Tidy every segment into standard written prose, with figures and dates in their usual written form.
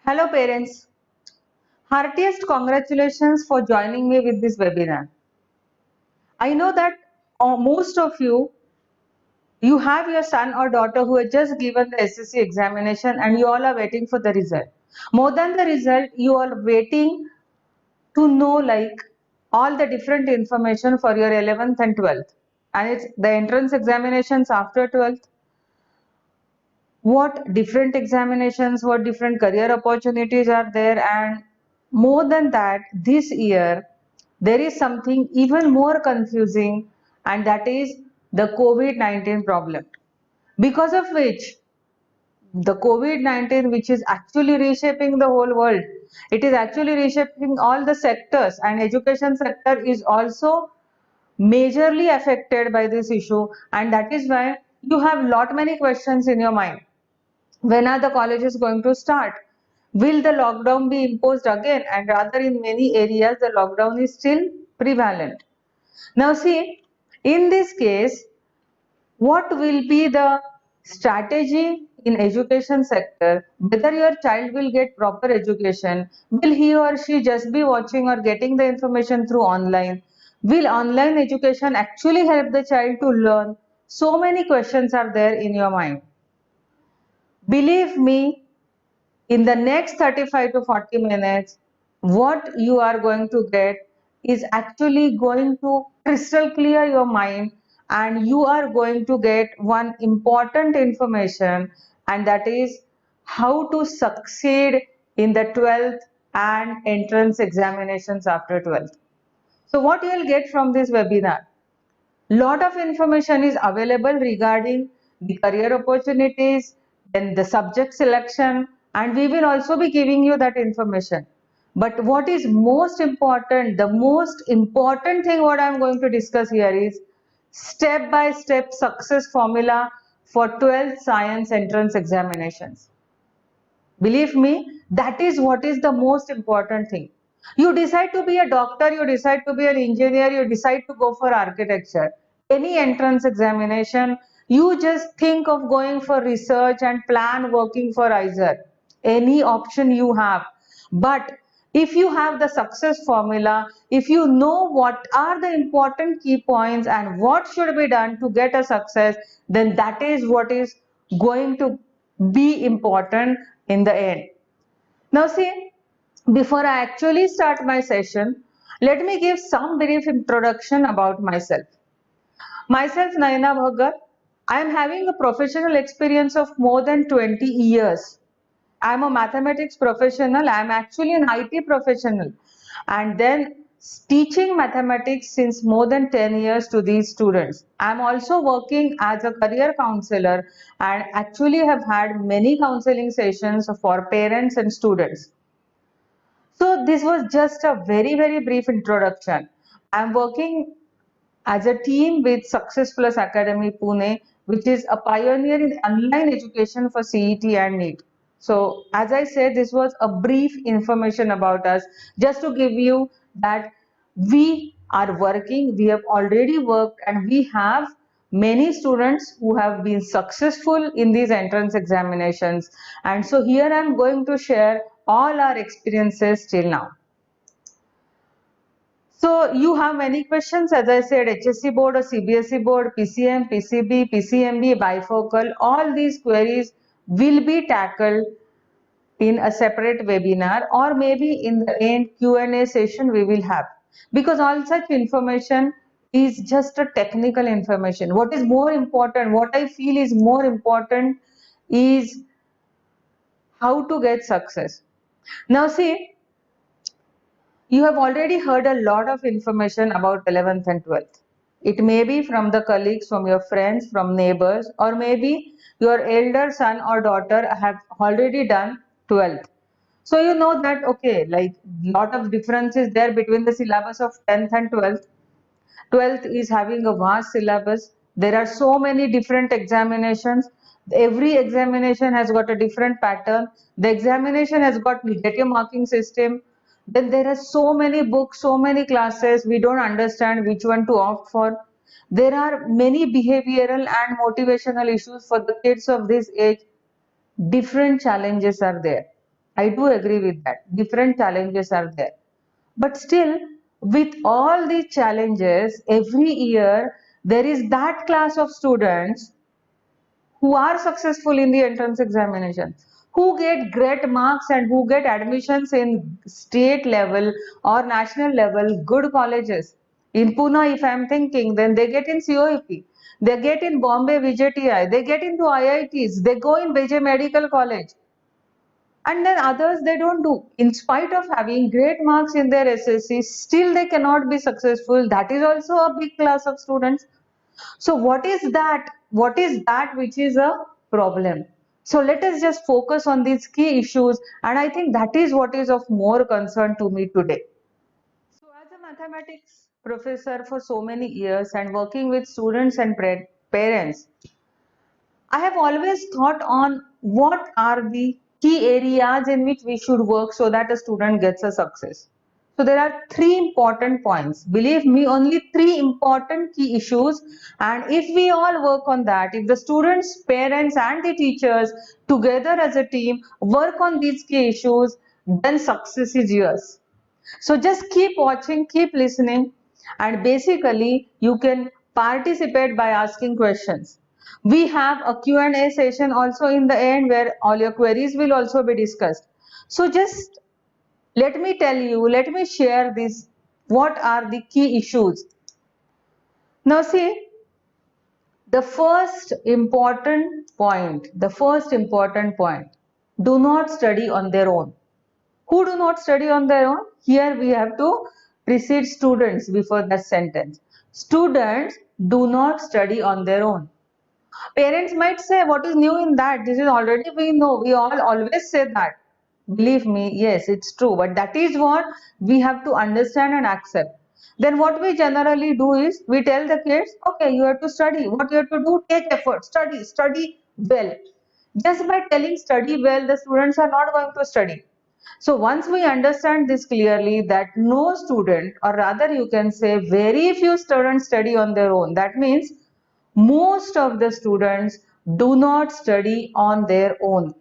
Hello parents, heartiest congratulations for joining me with this webinar. I know that most of you have your son or daughter who has just given the SSC examination and you all are waiting for the result. More than the result, you are waiting to know like all the different information for your 11th and 12th. And it's the entrance examinations after 12th. What different examinations, what different career opportunities are there, and more than that, this year there is something even more confusing, and that is the COVID-19 problem, because of which the COVID-19, which is actually reshaping the whole world, it is actually reshaping all the sectors, and education sector is also majorly affected by this issue, and that is why you have lot many questions in your mind. When are the colleges going to start? Will the lockdown be imposed again? And rather, in many areas, the lockdown is still prevalent. Now, see, in this case, what will be the strategy in education sector? Whether your child will get proper education, will he or she just be watching or getting the information through online? Will online education actually help the child to learn? So many questions are there in your mind. Believe me, in the next 35 to 40 minutes, what you are going to get is actually going to crystal clear your mind, and you are going to get one important information, and that is how to succeed in the 12th and entrance examinations after 12th. So what you will get from this webinar? Lot of information is available regarding the career opportunities, then the subject selection, and we will also be giving you that information. But what is most important, the most important thing what I am going to discuss here is step-by-step success formula for 12th science entrance examinations. Believe me, that is what is the most important thing. You decide to be a doctor, you decide to be an engineer, you decide to go for architecture. Any entrance examination, you just think of going for research and plan working for either. Any option you have. But if you have the success formula, if you know what are the important key points and what should be done to get a success, then that is what is going to be important in the end. Now see, before I actually start my session, let me give some brief introduction about myself. Myself, Naina Bhagat, I am having a professional experience of more than 20 years. I am a mathematics professional. I am actually an IT professional, and then teaching mathematics since more than 10 years to these students. I am also working as a career counselor and actually have had many counseling sessions for parents and students. So this was just a very brief introduction. I am working as a team with Success Plus Academy Pune, which is a pioneer in online education for CET and NEET. So as I said, this was a brief information about us, just to give you that we are working, we have already worked, and we have many students who have been successful in these entrance examinations. And so here I am going to share all our experiences till now. So you have many questions, as I said, HSC board or CBSE board, PCM, PCB, PCMB, bifocal, all these queries will be tackled in a separate webinar, or maybe in the end Q&A session we will have, because all such information is just a technical information. What is more important, what I feel is more important, is how to get success. Now see, you have already heard a lot of information about 11th and 12th. It may be from the colleagues, from your friends, from neighbors, or maybe your elder son or daughter have already done 12th. So you know that, okay, like lot of difference is there between the syllabus of 10th and 12th. 12th is having a vast syllabus. There are so many different examinations. Every examination has got a different pattern. The examination has got negative marking system. Then there are so many books, so many classes. We don't understand which one to opt for. There are many behavioral and motivational issues for the kids of this age. Different challenges are there. I do agree with that. Different challenges are there. But still, with all these challenges, every year there is that class of students who are successful in the entrance examination, who get great marks and who get admissions in state level or national level good colleges. In Pune, if I am thinking, then they get in COEP, they get in Bombay VJTI, they get into IITs, they go in BJ Medical College. And then others they don't do. In spite of having great marks in their SSC, still they cannot be successful. That is also a big class of students. So what is that? What is that which is a problem? So let us just focus on these key issues, and I think that is what is of more concern to me today. So as a mathematics professor for so many years and working with students and parents, I have always thought on what are the key areas in which we should work so that a student gets a success. So there are three important points. Believe me, only three important key issues. And if we all work on that, if the students, parents and the teachers together as a team work on these key issues, then success is yours. So just keep watching, keep listening, and basically you can participate by asking questions. We have a Q&A session also in the end where all your queries will also be discussed. So just let me tell you, let me share this. What are the key issues? Now see, the first important point, do not study on their own. Who do not study on their own? Here we have to precede students before that sentence. Students do not study on their own. Parents might say, what is new in that? This is already we know. We all always say that. Believe me, yes, it's true. But that is what we have to understand and accept. Then what we generally do is we tell the kids, okay, you have to study. What you have to do, take effort, study well. Just by telling study well, the students are not going to study. So once we understand this clearly that no student, or rather you can say very few students study on their own, that means most of the students do not study on their own.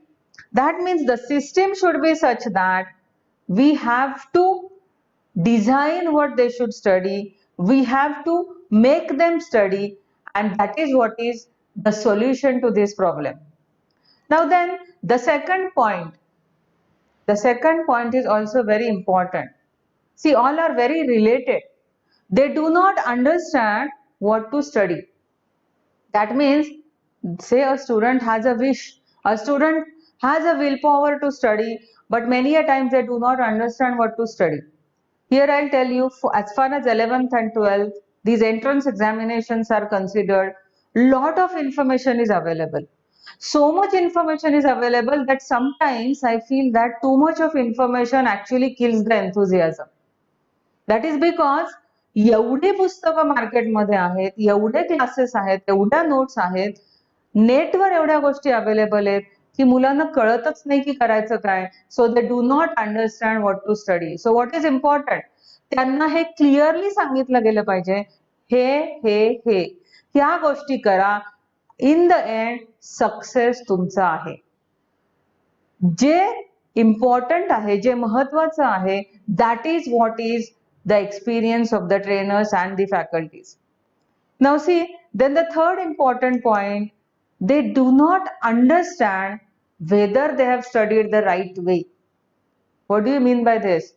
That means the system should be such that we have to design what they should study, we have to make them study, and that is what is the solution to this problem. Now then, the second point is also very important. See, all are very related. They do not understand what to study. That means, say a student has a wish, a student has a willpower to study, but many a times they do not understand what to study. Here I'll tell you, as far as 11th and 12th, these entrance examinations are considered, lot of information is available. So much information is available that sometimes I feel that too much of information actually kills the enthusiasm. That is because एवढी पुस्तकं मार्केटमध्ये आहेत, एवढे classes आहेत, एवढ्या notes आहेत, नेटवर एवढ्या गोष्टी अवेलेबल आहेत की मुलांना कळतच नाही की करायचं काय. So they do not understand what to study. So what is important, त्यांना हे क्लिअरली सांगितलं गेलं पाहिजे, हे ह्या गोष्टी करा. इन द एंड सक्सेस तुमचा आहे. जे इम्पॉर्टंट आहे, जे महत्वाचं आहे, that is what is the experience of the trainers and the faculties. Now see, then the third important point, they do not understand whether they have studied the right way. What do you mean by this?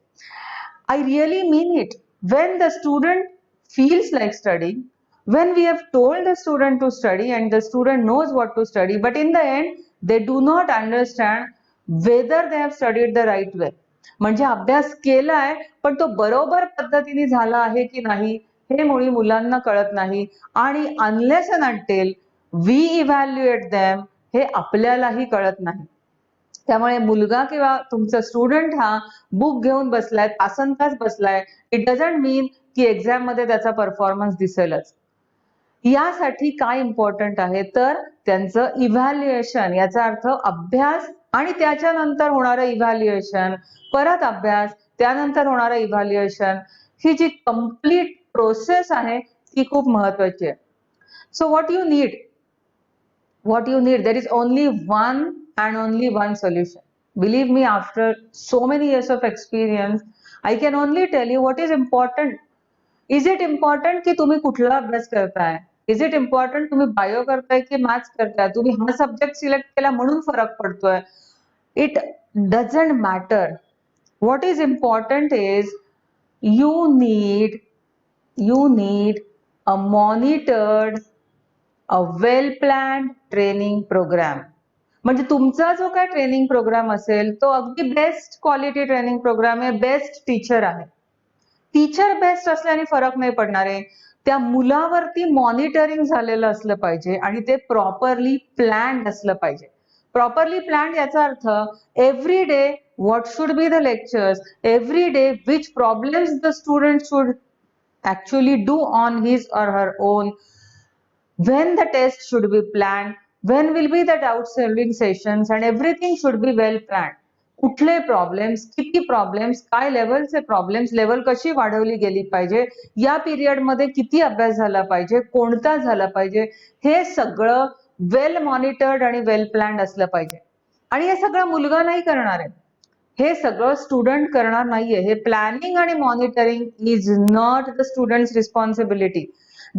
I really mean it. When the student feels like studying, when we have told the student to study and the student knows what to study, but in the end they do not understand whether they have studied the right way. म्हणजे अभ्यास केलाय पण तो बरोबर पद्धतीने झाला आहे की नाही हे मुळी मुलांना कळत नाही. आणि unless and until we evaluate them, हे आपल्यालाही कळत नाही. त्यामुळे मुलगा किंवा तुमचा स्टुडंट हा बुक घेऊन बसलाय, तासन तास बसलाय, इट डझंट मीन की एक्झाम मध्ये त्याचा परफॉर्मन्स दिसेलच. यासाठी काय इम्पॉर्टंट आहे तर त्यांचं इव्हॅल्युएशन, याचा अर्थ अभ्यास आणि त्याच्यानंतर होणारं इव्हॅल्युएशन, परत अभ्यास, त्यानंतर होणारं इव्हॅल्युएशन, ही जी कंप्लीट प्रोसेस आहे ती खूप महत्वाची आहे. So what you need, there is only one and only one solution. Believe me, after so many years of experience, I can only tell you what is important. Is it important की तुम्ही कुठला अभ्यास करताय? Is it important तुम्ही bio करताय की maths करताय? तुम्ही हा सब्जेक्ट सिलेक्ट केला म्हणून फरक पडतोय? It doesn't matter. What is important is you need you need a monitored, a well planned training program. म्हणजे तुमचा जो काय ट्रेनिंग प्रोग्राम असेल तो अगदी बेस्ट क्वालिटी ट्रेनिंग प्रोग्राम आहे, बेस्ट टीचर आहे. टीचर बेस्ट असल्याने फरक नाही पडणार आहे, त्या मुलावरती मॉनिटरिंग झालेलं असलं पाहिजे आणि ते प्रॉपरली प्लॅन्ड असलं पाहिजे. प्रॉपरली प्लॅन्ड याचा अर्थ every day what should be the lectures, every day which problems the student should actually do on his or her own, when the test should be planned, when will be the doubt solving sessions, and everything should be well planned. कुठले problems, किती problems, काय लेवलचे problems, level कशी वाढवली गेली पाहिजे, या period मध्ये किती अभ्यास झाला पाहिजे, कोणता झाला पाहिजे, हे सगळं वेल मॉनिटर्ड आणि वेल प्लॅन्ड असलं पाहिजे. आणि हे सगळं मुलगा नाही करणार आहे, हे सगळं स्टुडंट करणार नाहीये. हे प्लॅनिंग आणि monitoring is not the students responsibility.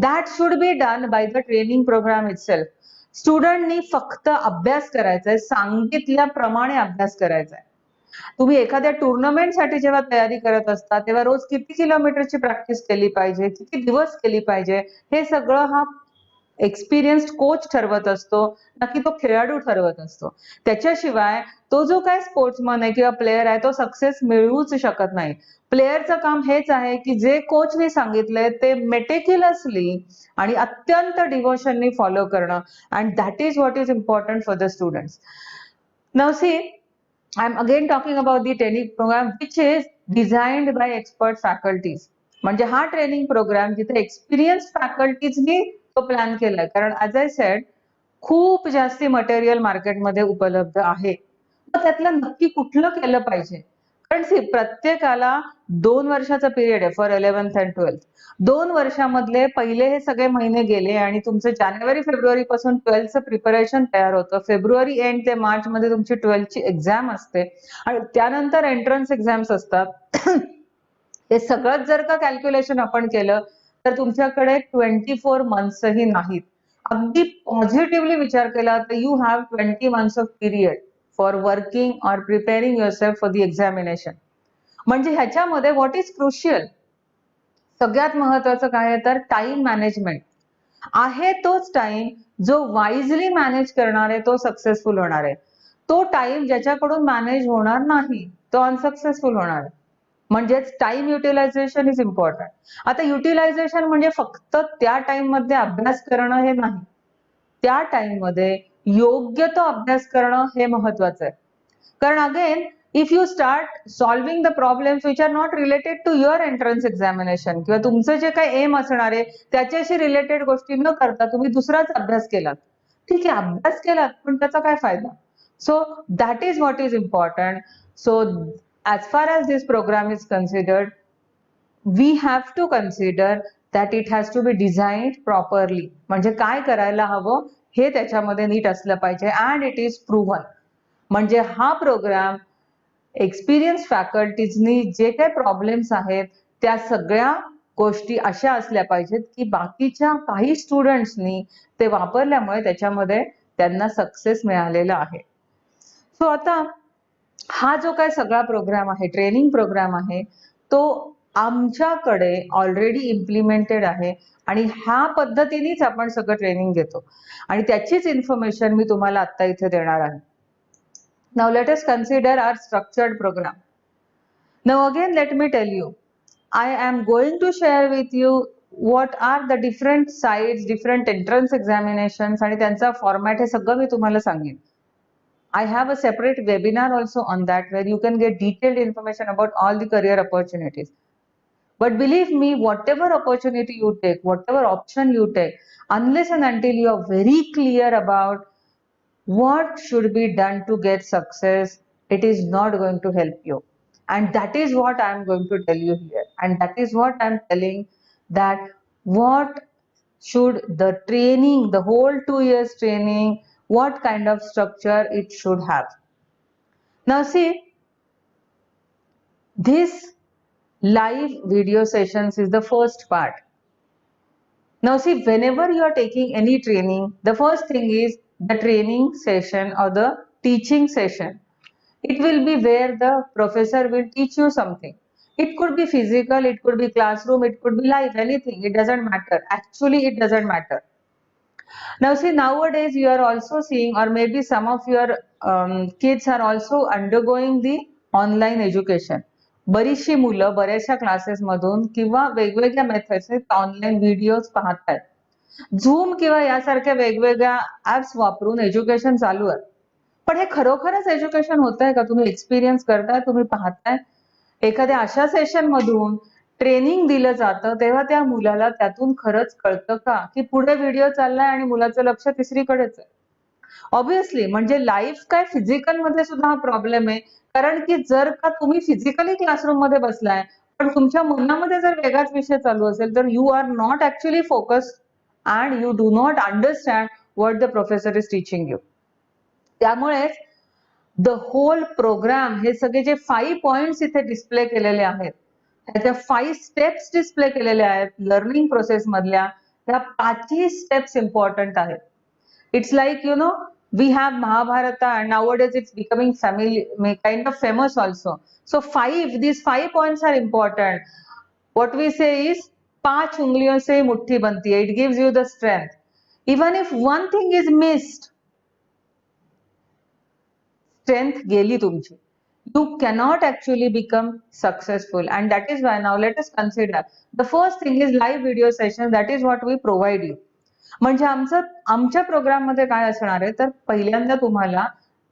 That should be done by the training program itself. स्टुडंटनी फक्त अभ्यास करायचा आहे, सांगितल्याप्रमाणे अभ्यास करायचा आहे. तुम्ही एखाद्या टुर्नामेंटसाठी जेव्हा तयारी करत असता तेव्हा रोज किती किलोमीटरची प्रॅक्टिस केली पाहिजे, किती दिवस केली पाहिजे, हे सगळं हा एक्सपिरियन्स्ड कोच ठरवत असतो, ना की तो खेळाडू ठरवत असतो. त्याच्याशिवाय तो जो काय स्पोर्ट्समन आहे किंवा प्लेयर आहे तो सक्सेस मिळवूच शकत नाही. प्लेयरचं काम हेच आहे की जे कोचने सांगितलंय ते मेटिक्युलसली आणि अत्यंत डिवोशननी फॉलो करणं, and that is what is important for the students. Now see, I'm again talking about the training program which is designed by expert faculties. म्हणजे हा ट्रेनिंग प्रोग्राम जिथे एक्सपिरियन्स फॅकल्टीजनी तो प्लॅन केलाय, कारण ऍज आय सेड खूप जास्ती material मार्केटमध्ये उपलब्ध आहे. मग त्यातलं नक्की कुठलं केलं पाहिजे? कारण सी, प्रत्येकाला 2 वर्षाचा पिरियड आहे फॉर 11th अँड 12th. 2 वर्षामधले पहिले हे सगळे महिने गेले आणि तुमचं जानेवारी फेब्रुवारी पासून 12th प्रिपरेशन तयार होतं. फेब्रुवारी एंड ते मार्च मध्ये तुमची 12th ची एक्झाम असते आणि त्यानंतर एंट्रन्स एक्झाम्स असतात. हे सगळंच जर का कॅल्क्युलेशन आपण केलं तर तुमच्याकडे 24 मंथ्सही नाहीत. अगदी पॉझिटिव्हली विचार केला तर you have 20 months off period for working or preparing yourself for the examination. म्हणजे ह्याच्यामध्ये व्हॉट इज क्रुशियल, सगळ्यात महत्वाचं काय आहे तर टाइम मॅनेजमेंट आहे. तोच टाइम जो वाईजली मॅनेज करणार आहे तो सक्सेसफुल होणार आहे. तो टाइम ज्याच्याकडून मॅनेज होणार नाही तो अनसक्सेसफुल होणार आहे. म्हणजेच टाइम युटिलायझेशन इज इम्पॉर्टंट. आता युटिलायझेशन म्हणजे फक्त त्या टाइम मध्ये अभ्यास करणं हे नाही, त्या टाइम मध्ये योग्य तो अभ्यास करणं हे महत्वाचं आहे. कारण again if you start solving the problems which are not related to your entrance examination किंवा तुमचं जे काही एम असणार आहे त्याच्याशी रिलेटेड गोष्टी न करता तुम्ही दुसराच अभ्यास केलात, ठीक आहे अभ्यास केलात पण त्याचा काय फायदा? So that is what is important. So as far as this program is considered, we have to consider that it has to be designed properly. म्हणजे काय करायला हवं हे त्याच्यामध्ये नीट असलं पाहिजे and it is proven. म्हणजे हा प्रोग्राम एक्सपिरियन्स फॅकल्टीजनी जे काही प्रॉब्लेम्स आहेत त्या सगळ्या गोष्टी अशा असल्या पाहिजेत की बाकीच्या काही स्टुडंट्सनी ते वापरल्यामुळे त्याच्यामध्ये त्यांना सक्सेस मिळालेला आहे. सो आता हा जो काय सगळा प्रोग्राम आहे, ट्रेनिंग प्रोग्राम आहे, तो आमच्याकडे ऑलरेडी इम्प्लिमेंटेड आहे आणि ह्या पद्धतीनेच आपण सगळं ट्रेनिंग घेतो आणि त्याचीच इन्फॉर्मेशन मी तुम्हाला आता इथे देणार आहे. Now let us consider our structured program. Now again let me tell you, I am going to share with you what are the different sides, different entrance examinations आणि त्यांचा फॉर्मॅट हे सगळं मी तुम्हाला सांगेन. I have a separate webinar also on that where you can get detailed information about all the career opportunities. But believe me, whatever opportunity you take, whatever option you take, unless and until you are very clear about what should be done to get success, it is not going to help you. And that is what I am going to tell you here. And that is what I am telling, that what should the training, the whole 2 years training, what kind of structure it should have. Now see, this live video sessions is the first part. Now see, whenever you are taking any training, the first thing is the training session or the teaching session. It will be where the professor will teach you something. It could be physical, it could be classroom, it could be live, anything. It doesn't matter. Actually, it doesn't matter. Now see, nowadays you are also seeing, or maybe some of your kids are also undergoing the online education. बरीचशी मुलं बऱ्याचशा classes मधून किंवा वेगवेगळ्या मेथड्सने online videos पाहतात. Zoom किंवा यासारख्या वेगवेगळ्या ऍप्स वापरून एज्युकेशन चालू आहे. पण हे खरोखरच एज्युकेशन होत आहे का? तुम्ही एक्सपिरियन्स करताय, तुम्ही पाहताय. एखाद्या अशा सेशन मधून ट्रेनिंग दिलं जातं तेव्हा त्या मुलाला त्यातून खरंच कळतं का की पुढे व्हिडिओ चाललाय आणि मुलाचं लक्ष तिसरीकडेच आहे. ऑब्विसली म्हणजे लाईव्ह काय फिजिकल मध्ये सुद्धा हा प्रॉब्लेम आहे. कारण की जर का तुम्ही फिजिकली क्लासरूम मध्ये बसलाय पण तुमच्या मनामध्ये जर वेगळाच विषय चालू असेल तर you are not actually focused and you do not understand what the professor is teaching you. त्यामुळेच द होल प्रोग्राम, हे सगळे जे 5 पॉइंट्स इथे डिस्प्ले केलेले आहेत, त्याच्या 5 स्टेप्स डिस्प्ले केलेल्या आहेत लर्निंग प्रोसेस मधल्या, त्या 5ही स्टेप्स इम्पॉर्टंट आहेत. It's like, we have Mahabharata and nowadays it's becoming kind of famous also. So these 5 points are important. What we say is, 5 उंगलियों से मुट्ठी बनती है. It gives you the strength. Even if one thing is missed, strength गेली तुमची. You cannot actually become successful, and that is why now let us consider the first thing is live video session. That is what we provide you. म्हणजे आमच्या programme मध्ये काय असणार आहे तर पहिल्यांदा तुम्हाला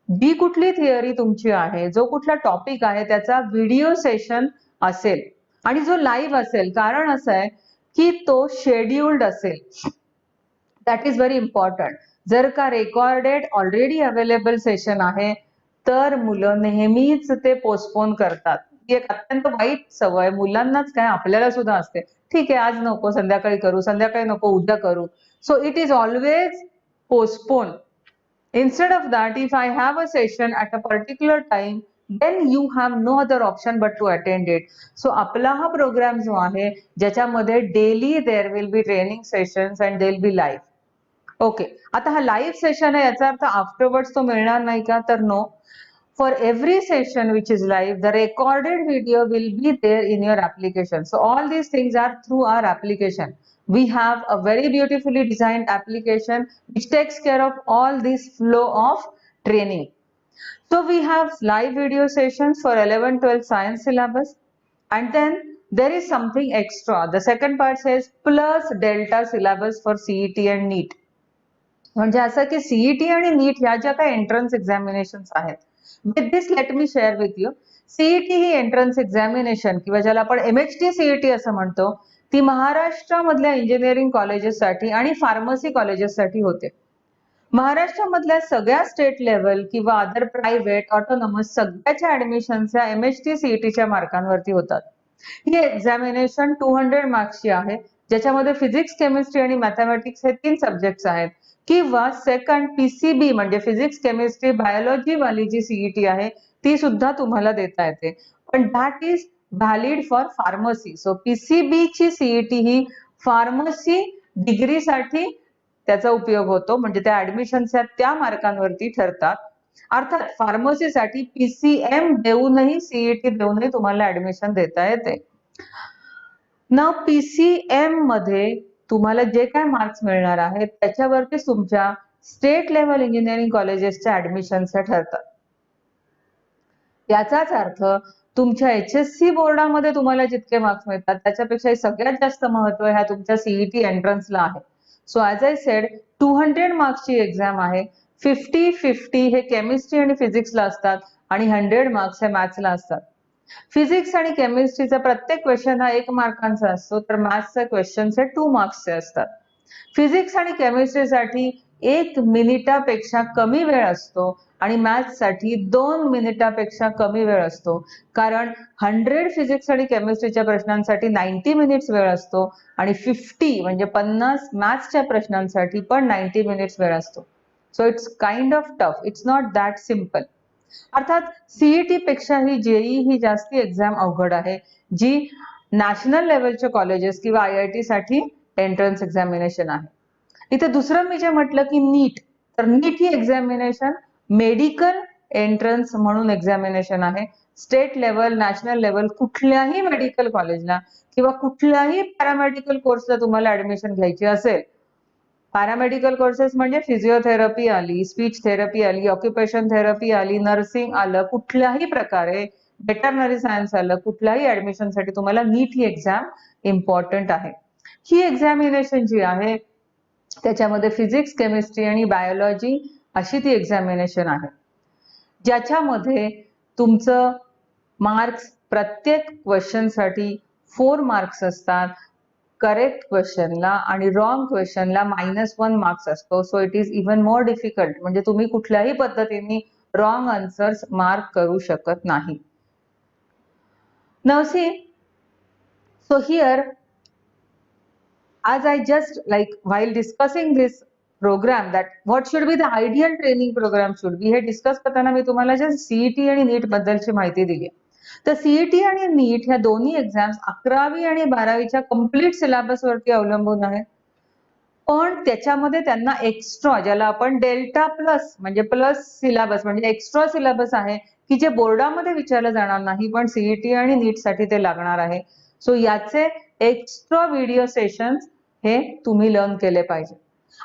जी कुठली थिअरी तुमची आहे, जो कुठला टॉपिक आहे त्याचा व्हिडिओ सेशन असेल आणि जो लाईव्ह असेल. कारण असं आहे की तो शेड्युल्ड असेल. That is very important. जर का रेकॉर्डेड ऑलरेडी अवेलेबल सेशन आहे तर मुलं नेहमीच ते पोस्टपोन करतात. ही एक अत्यंत वाईट सवय मुलांनाच काय आपल्याला सुद्धा असते. ठीक आहे, आज नको, संध्याकाळी करू, संध्याकाळी नको, उद्या करू. So it is always postponed. Instead of that, if I have a session at a particular time, then you have no other option but to attend it. So आपला हा प्रोग्राम जो आहे ज्याच्यामध्ये daily there will be training sessions and they will be live. Okay, आता हा live session आहे याचा अर्थ आफ्टरवर्ड्स तो मिळणार नाही का? तर no. For every session which is live, the recorded video will be there in your application. So all these things are through our application. We have a very beautifully designed application which takes care of all this flow of training. So we have live video sessions for 11-12 science syllabus, and then there is something extra. The second part says plus delta syllabus for CET and NEET. म्हणजे असं की CET आणि नीट ह्या ज्या काही entrance examinations आहेत, with this let me share with you. CET he entrance examination किंवा ज्याला आपण एमएचटी सीईटी असं म्हणतो, ती महाराष्ट्रामधल्या इंजिनिअरिंग कॉलेजेससाठी आणि फार्मसी कॉलेजेससाठी होते. महाराष्ट्रामधल्या सगळ्या स्टेट लेवल किंवा अदर प्रायव्हेट ऑटोनॉमस सगळ्याच्या ऍडमिशन्स या एमएचटी सीईटीच्या मार्कांवरती होतात. ही एक्झामिनेशन 200 मार्क्सची आहे, ज्याच्यामध्ये फिजिक्स, केमिस्ट्री आणि मॅथमॅटिक्स हे 3 सब्जेक्ट्स आहेत. किंवा सेकंड पीसीबी म्हणजे फिजिक्स, केमिस्ट्री, बायोलॉजी वाली जी सीईटी आहे ती सुद्धा तुम्हाला देता येते. पण that is valid for pharmacy. So PCB ची सीईटी ही फार्मसी डिग्रीसाठी त्याचा उपयोग होतो. म्हणजे त्या ऍडमिशनच्या त्या मार्कांवरती ठरतात. अर्थात फार्मसीसाठी पीसीएम देऊनही, सीईटी देऊनही तुम्हाला ऍडमिशन देता येते. ना पीसीएम मध्ये तुम्हाला जे काय मार्क्स मिळणार आहेत त्याच्यावरतीच तुमच्या स्टेट लेवल इंजिनिअरिंग कॉलेजेसच्या ऍडमिशनच्या ठरतात. याचाच अर्थ तुमच्या एचएससी बोर्डामध्ये तुम्हाला जितके मार्क्स मिळतात त्याच्यापेक्षा सगळ्यात जास्त महत्व ह्या तुमच्या सीईटी एंट्रन्सला आहे. सो ऍज आय सेड, 200 मार्क्सची एक्झाम आहे. 50-50 हे केमिस्ट्री आणि फिजिक्सला असतात आणि 100 मार्क्स हे मॅथ्सला असतात. फिजिक्स आणि केमिस्ट्रीचा प्रत्येक क्वेश्चन हा 1 मार्कांचा असतो, तर मॅथ्सचे क्वेश्चन हे 2 मार्क्सचे असतात. फिजिक्स आणि केमिस्ट्रीसाठी 1 मिनिटापेक्षा कमी वेळ असतो आणि मॅथ्ससाठी 2 मिनिटापेक्षा कमी वेळ असतो. कारण 100 फिजिक्स आणि केमिस्ट्रीच्या प्रश्नांसाठी 90 मिनिट्स वेळ असतो आणि 50 म्हणजे 50 मॅथ्सच्या प्रश्नांसाठी पण 90 मिनिट्स वेळ असतो. So it's kind of tough. It's not that simple. अर्थात सीईटी पेक्षा ही जेई ही जास्ती एक्झाम अवघड आहे, जी नॅशनल लेवलच्या कॉलेजेस किंवा IIT साठी एंट्रन्स एक्झामिनेशन आहे. इथे दुसरं मी जे म्हटलं की नीट, तर नीट ही एक्झामिनेशन मेडिकल एंट्रन्स म्हणून एक्झामिनेशन आहे. स्टेट लेवल, नॅशनल लेवल कुठल्याही मेडिकल कॉलेजला किंवा कुठल्याही पॅरामेडिकल कोर्सला तुम्हाला ऍडमिशन घ्यायची असेल, पॅरामेडिकल कोर्सेस म्हणजे फिजिओथेरपी आली, स्पीच थेरपी आली, ऑक्युपेशन थेरपी आली, नर्सिंग आलं, कुठल्याही प्रकारे वेटरनरी सायन्स आलं, कुठल्याही ऍडमिशनसाठी तुम्हाला नीट ही एक्झाम इम्पॉर्टंट आहे. ही एक्झामिनेशन जी आहे त्याच्यामध्ये फिजिक्स, केमिस्ट्री आणि बायोलॉजी अशी ती एक्झामिनेशन आहे, ज्याच्यामध्ये तुमचं मार्क्स प्रत्येक क्वेश्चनसाठी 4 मार्क्स असतात. करेक्ट क्वेश्चनला आणि रॉंग क्वेश्चनला -1 मार्क्स असतो. So it is even more difficult. म्हणजे तुम्ही कुठल्याही पद्धतीने रॉंग आन्सर्स मार्क करू शकत नाही. Now see, so here as I just like while discussing this program that what should be the ideal training program should be, हे discuss करताना मी तुम्हाला जस्ट सीईटी आणि नीट बद्दलची माहिती दिली. तर सीईटी आणि नीट ह्या दोन्ही एक्झाम्स 11वी आणि 12वीच्या कंप्लीट सिलेबस वरती अवलंबून आहेत. पण त्याच्यामध्ये त्यांना एक्स्ट्रा, ज्याला आपण डेल्टा प्लस म्हणजे प्लस सिलेबस म्हणजे एक्स्ट्रा सिलेबस आहे, की जे बोर्डामध्ये विचारलं जाणार नाही, पण सीईटी आणि नीट साठी ते लागणार आहे. सो याचे एक्स्ट्रा व्हिडिओ सेशन्स हे तुम्ही लर्न केले पाहिजे.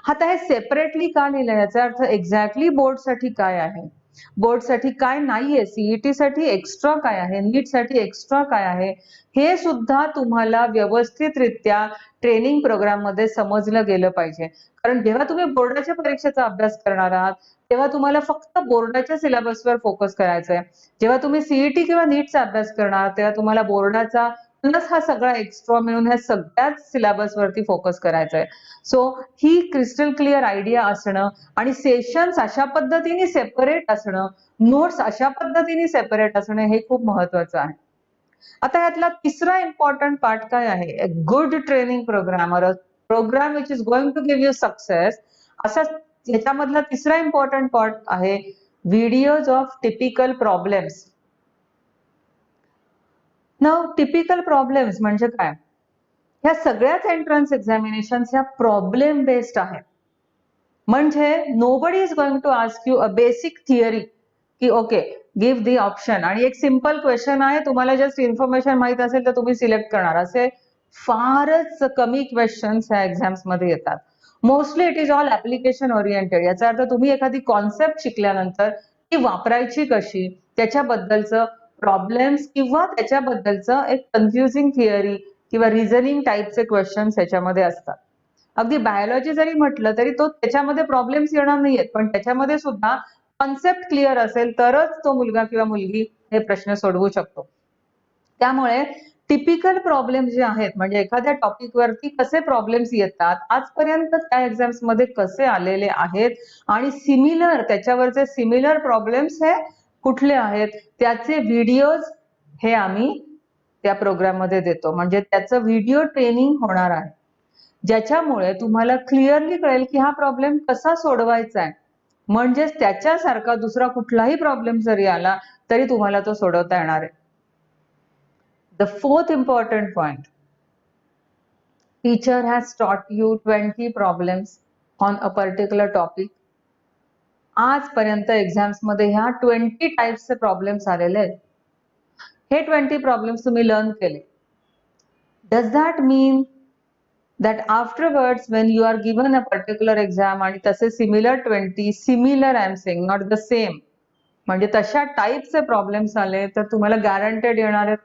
आता हे सेपरेटली का लिहिलं, याचा अर्थ एक्झॅक्टली बोर्डसाठी काय आहे, बोर्डसाठी काय नाहीये, सीईटी साठी एक्स्ट्रा काय आहे, नीट साठी एक्स्ट्रा काय आहे, हे सुद्धा तुम्हाला व्यवस्थितरित्या ट्रेनिंग प्रोग्राम मध्ये समजलं गेलं पाहिजे. कारण जेव्हा तुम्ही बोर्डाच्या परीक्षेचा अभ्यास करणार आहात, तेव्हा तुम्हाला फक्त बोर्डाच्या सिलेबसवर फोकस करायचा आहे. जेव्हा तुम्ही सीईटी किंवा नीटचा अभ्यास करणार, तेव्हा तुम्हाला बोर्डाचा प्लस हा सगळा एक्स्ट्रा मिळून ह्या सगळ्याच सिलेबस वरती फोकस करायचा आहे. सो ही क्रिस्टल क्लिअर आयडिया असणं आणि सेशन्स अशा पद्धतीने सेपरेट असणं, नोट्स अशा पद्धतीने सेपरेट असणं हे खूप महत्वाचं आहे. आता यातला तिसरा इम्पॉर्टंट पार्ट काय आहे, a good training program or a program which is going to give you success, असा याच्यामधला तिसरा इम्पॉर्टंट पार्ट आहे videos of typical problems. Now typical problems म्हणजे काय, ह्या सगळ्याच एंट्रन्स एक्झामिनेशन्स ह्या प्रॉब्लेम बेस्ड आहेत. म्हणजे nobody is going to ask you a basic theory की ओके गिव्ह दी ऑप्शन आणि एक सिंपल क्वेश्चन आहे, तुम्हाला जस्ट इन्फॉर्मेशन माहित असेल तर तुम्ही सिलेक्ट करणार, असे फारच कमी क्वेश्चन्स ह्या एक्झाम्स मध्ये येतात. Mostly it is all application oriented. याचा अर्थ तुम्ही एखादी कॉन्सेप्ट शिकल्यानंतर ती वापरायची कशी, त्याच्याबद्दलचं प्रॉब्लेम्स किंवा त्याच्याबद्दलचं एक कन्फ्युजिंग थिअरी किंवा रिझनिंग टाईपचे क्वेश्चन्स ह्याच्यामध्ये असतात. अगदी बायोलॉजी जरी म्हटलं तरी तो त्याच्यामध्ये प्रॉब्लेम्स येणार नाहीयेत, पण त्याच्यामध्ये सुद्धा कॉन्सेप्ट क्लिअर असेल तरच तो मुलगा किंवा मुलगी हे प्रश्न सोडवू शकतो. त्यामुळे टिपिकल प्रॉब्लेम जे आहेत, म्हणजे एखाद्या टॉपिक वरती कसे प्रॉब्लेम्स येतात, आजपर्यंत त्या एक्झाम्स मध्ये कसे आलेले आहेत आणि सिमिलर त्याच्यावरचे सिमिलर प्रॉब्लेम्स हे कुठले आहेत, त्याचे व्हिडिओज हे आम्ही त्या प्रोग्राम मध्ये देतो. म्हणजे त्याचं व्हिडिओ ट्रेनिंग होणार आहे, ज्याच्यामुळे तुम्हाला क्लिअरली कळेल की हा प्रॉब्लेम कसा सोडवायचा आहे. म्हणजेच त्याच्यासारखा दुसरा कुठलाही प्रॉब्लेम जरी आला तरी तुम्हाला तो सोडवता येणार आहे. The fourth important point, teacher has taught you 20 problems on a particular topic. आजपर्यंत एक्झाम्स मध्ये ह्या 20 टाइप्सचे प्रॉब्लेम्स आलेले आहेत. हे 20 प्रॉब्लेम्स तुम्ही लर्न केले. Does that mean that afterwards when you are given a particular exam आणि तसे similar 20 similar I am saying not the same, म्हणजे तशा टाईपचे प्रॉब्लेम्स आले तर तुम्हाला गॅरंटेड येणार आहेत?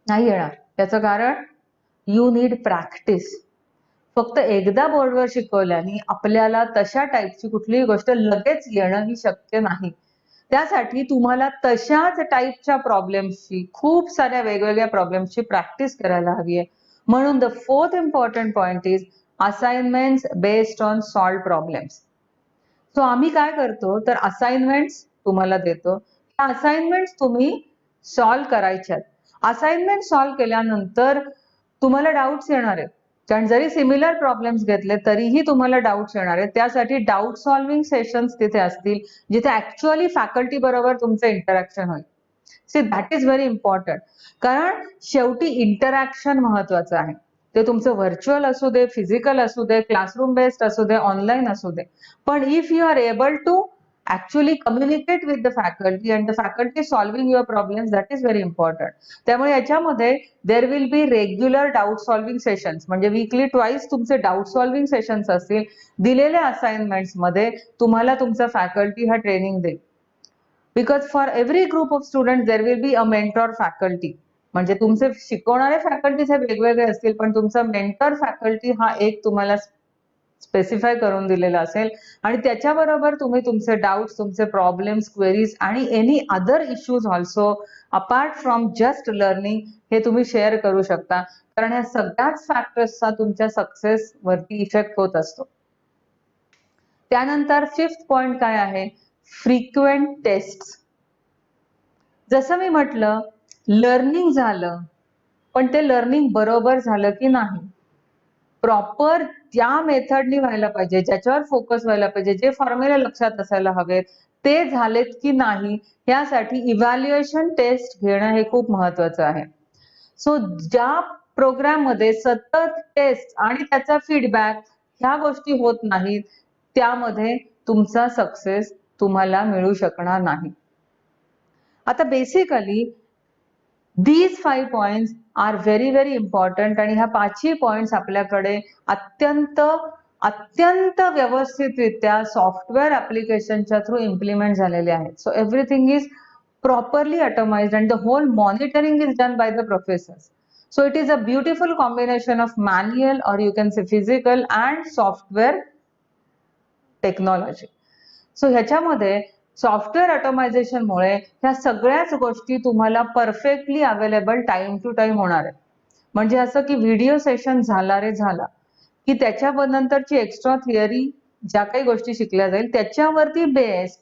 नाही येणार. त्याचं कारण यू नीड प्रॅक्टिस. फक्त एकदा बोर्डवर शिकवल्याने आपल्याला तशा टाईपची कुठलीही गोष्ट लगेच येणं ही शक्य नाही. त्यासाठी तुम्हाला तशाच टाईपच्या प्रॉब्लेम्सची, खूप साऱ्या वेगवेगळ्या प्रॉब्लेम्सची प्रॅक्टिस करायला हवी आहे. म्हणून the fourth important point is assignments based on solved problems. So आम्ही काय करतो तर असाइनमेंट्स तुम्हाला देतो. त्या असाइनमेंट्स तुम्ही सॉल्व्ह करायच्यात. असाइनमेंट सॉल्व्ह केल्यानंतर तुम्हाला डाऊट्स येणार आहेत. कारण जरी सिमिलर प्रॉब्लेम्स घेतले तरीही तुम्हाला डाऊट्स येणार आहेत. त्यासाठी डाऊट सॉल्व्हिंग सेशन्स तिथे असतील, जिथे ऍक्च्युअली फॅकल्टी बरोबर तुमचं इंटरॅक्शन होईल. See that is very important. कारण शेवटी इंटरॅक्शन महत्वाचं आहे. ते तुमचं व्हर्च्युअल असू दे, फिजिकल असू दे, क्लासरूम बेस्ड असू दे, ऑनलाईन असू दे. पण if you are able to actually communicate with the faculty and the faculty solving your problems, that is very important. त्यामुळे याच्यामध्ये there will be regular doubt solving sessions, म्हणजे weekly twice तुमचे doubt solving sessions असतील. दिलेल्या assignments मध्ये तुम्हाला तुमचा faculty हा ट्रेनिंग देईल. Because for every group of student there will be a mentor faculty. म्हणजे तुमचे शिकवणारे फॅकल्टीज हे वेगवेगळे असतील, पण तुमचा मेंटर फॅकल्टी हा एक तुम्हाला स्पेसिफाय करून दिलेला असेल आणि त्याच्याबरोबर तुम्ही तुमचे डाऊट्स, तुमचे प्रॉब्लेम्स, क्वेरीज आणि any other issues also apart from just learning हे तुम्ही शेअर करू शकता. कारण ह्या सगळ्याच फॅक्टर्सचा तुमच्या सक्सेस वरती इफेक्ट होत असतो. त्यानंतर फिफ्थ पॉइंट काय आहे? Frequent test. जसं मी म्हटलं, लर्निंग झालं, पण ते लर्निंग बरोबर झालं की नाही, प्रॉपर त्या मेथडनी व्हायला पाहिजे, ज्याच्यावर फोकस व्हायला पाहिजे, जे फॉर्म्युला लक्षात असायला हवेत, ते झालेत की नाही, यासाठी इव्हॅल्युएशन टेस्ट घेणं हे खूप महत्वाचं आहे. सो ज्या प्रोग्राम मध्ये सतत टेस्ट आणि त्याचा फीडबॅक ह्या गोष्टी होत नाहीत, त्यामध्ये तुमचा सक्सेस तुम्हाला मिळू शकणार नाही. आता basically these 5 points are very very important आणि ह्या 5ही पॉइंट्स आपल्याकडे अत्यंत व्यवस्थितरित्या सॉफ्टवेअर ऍप्लिकेशनच्या थ्रू इम्प्लिमेंट झालेले आहेत. So everything is properly atomized and the whole monitoring is done by the professors. So it is a beautiful combination of manual or you can say physical and software technology. So ह्याच्यामध्ये software automization मुळे ह्या सगळ्याच गोष्टी तुम्हाला perfectly available time to time होणार आहे. म्हणजे असं की व्हिडिओ सेशन झाला रे झाला की त्याच्यानंतरची एक्स्ट्रा थिअरी ज्या काही गोष्टी शिकल्या जाईल त्याच्यावरती बेस्ड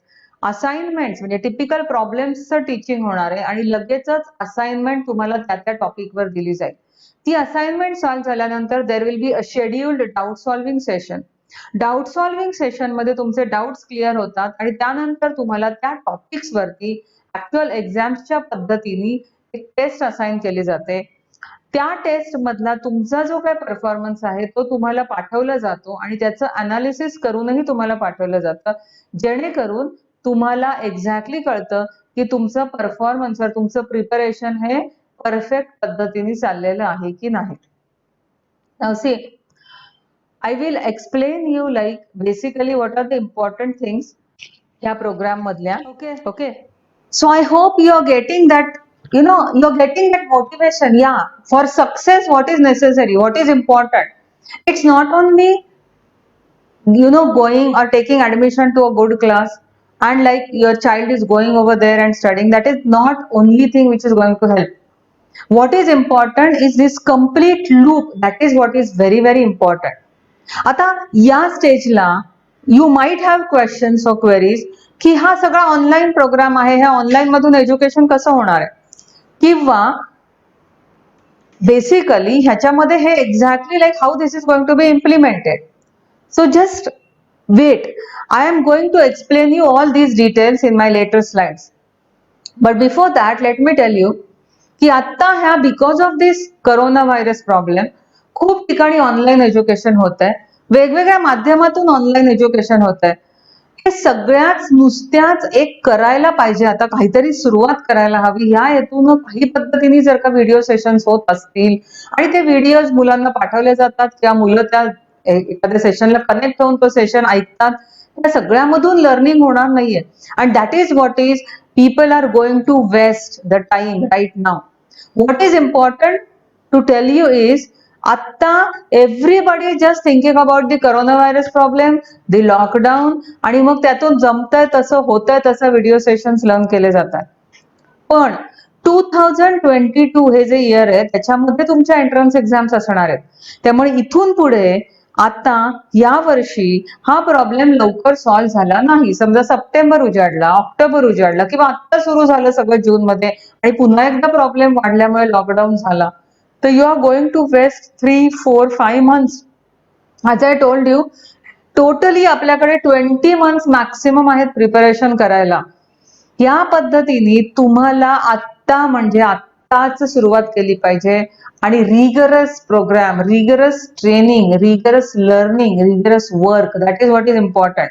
असाइनमेंट्स म्हणजे टिपिकल प्रॉब्लेम्सचं टीचिंग होणार आहे आणि लगेचच असाइनमेंट तुम्हाला त्या टॉपिकवर दिली जाईल. ती असाइनमेंट सॉल्व्ह झाल्यानंतर देर will be a scheduled doubt solving session. Doubt solving session मध्ये तुमचे डाऊट्स क्लिअर होतात आणि त्यानंतर तुम्हाला त्या टॉपिक्स वरती ऍक्च्युअल एक्झाम्सच्या पद्धतीने एक टेस्ट असाइन केली जाते. त्या टेस्ट मधला तुमचा जो काही परफॉर्मन्स आहे तो तुम्हाला पाठवला जातो आणि त्याचं अनालिसिस करूनही तुम्हाला पाठवलं जातं, जेणेकरून तुम्हाला एक्झॅक्टली कळतं की तुमचं परफॉर्मन्सवर तुमचं प्रिपरेशन हे परफेक्ट पद्धतीने चाललेलं आहे की नाही. Now see, I will explain you like basically what are the important things ह्या प्रोग्राम मधल्या. Okay. So I hope you are getting that, you're getting that motivation. Yeah, for success, what is necessary, what is important. It's not only, going or taking admission to a good class and like your child is going over there and studying. That is not only thing which is going to help. What is important is this complete loop. That is what is very, very important. आता या स्टेजला you might have questions और queries की हा सगळा online programme आहे, ह्या online मधून एज्युकेशन कसं होणार आहे, किंवा बेसिकली ह्याच्यामध्ये हे exactly like how this is going to be implemented. So just wait, I am going to explain you all these details in my later slides. But before that let me tell you की आता ह्या because of this corona virus problem खूप ठिकाणी online education होत आहे, वेगवेगळ्या माध्यमातून online education होत आहे. हे सगळ्याच नुसत्याच एक करायला पाहिजे, आता काहीतरी सुरुवात करायला हवी. या हेतून काही पद्धतीने जर का व्हिडिओ सेशन्स होत असतील आणि ते व्हिडिओज मुलांना पाठवले जातात किंवा मुलं त्या एखाद्या सेशनला कनेक्ट होऊन तो सेशन ऐकतात, त्या सगळ्यामधून लर्निंग होणार नाहीये. And that is what is people are going to waste the time right now. What is important to tell you is आता everybody just thinking about the coronavirus problem, the lockdown आणि मग त्यातून जमतंय तसं होतंय तसं व्हिडिओ सेशन्स लर्न केले जातात. पण 2022 हे जे इयर आहे त्याच्यामध्ये तुमच्या एंट्रन्स एक्झाम्स असणार आहेत. त्यामुळे इथून पुढे आता या वर्षी हा प्रॉब्लेम लवकर सॉल्व्ह झाला नाही, समजा सप्टेंबर उजाडला, ऑक्टोबर उजाडला किंवा आता सुरू झालं सगळं जून मध्ये आणि पुन्हा एकदा प्रॉब्लेम वाढल्यामुळे लॉकडाऊन झाला, तर you are going to waste 3, 4, 5 months. as I told you, totally आपल्याकडे 20 months मॅक्सिमम आहेत प्रिपरेशन करायला. या पद्धतीने तुम्हाला आत्ता म्हणजे आत्ताच सुरुवात केली पाहिजे आणि rigorous programme, rigorous training, rigorous learning, rigorous work, that is what is important.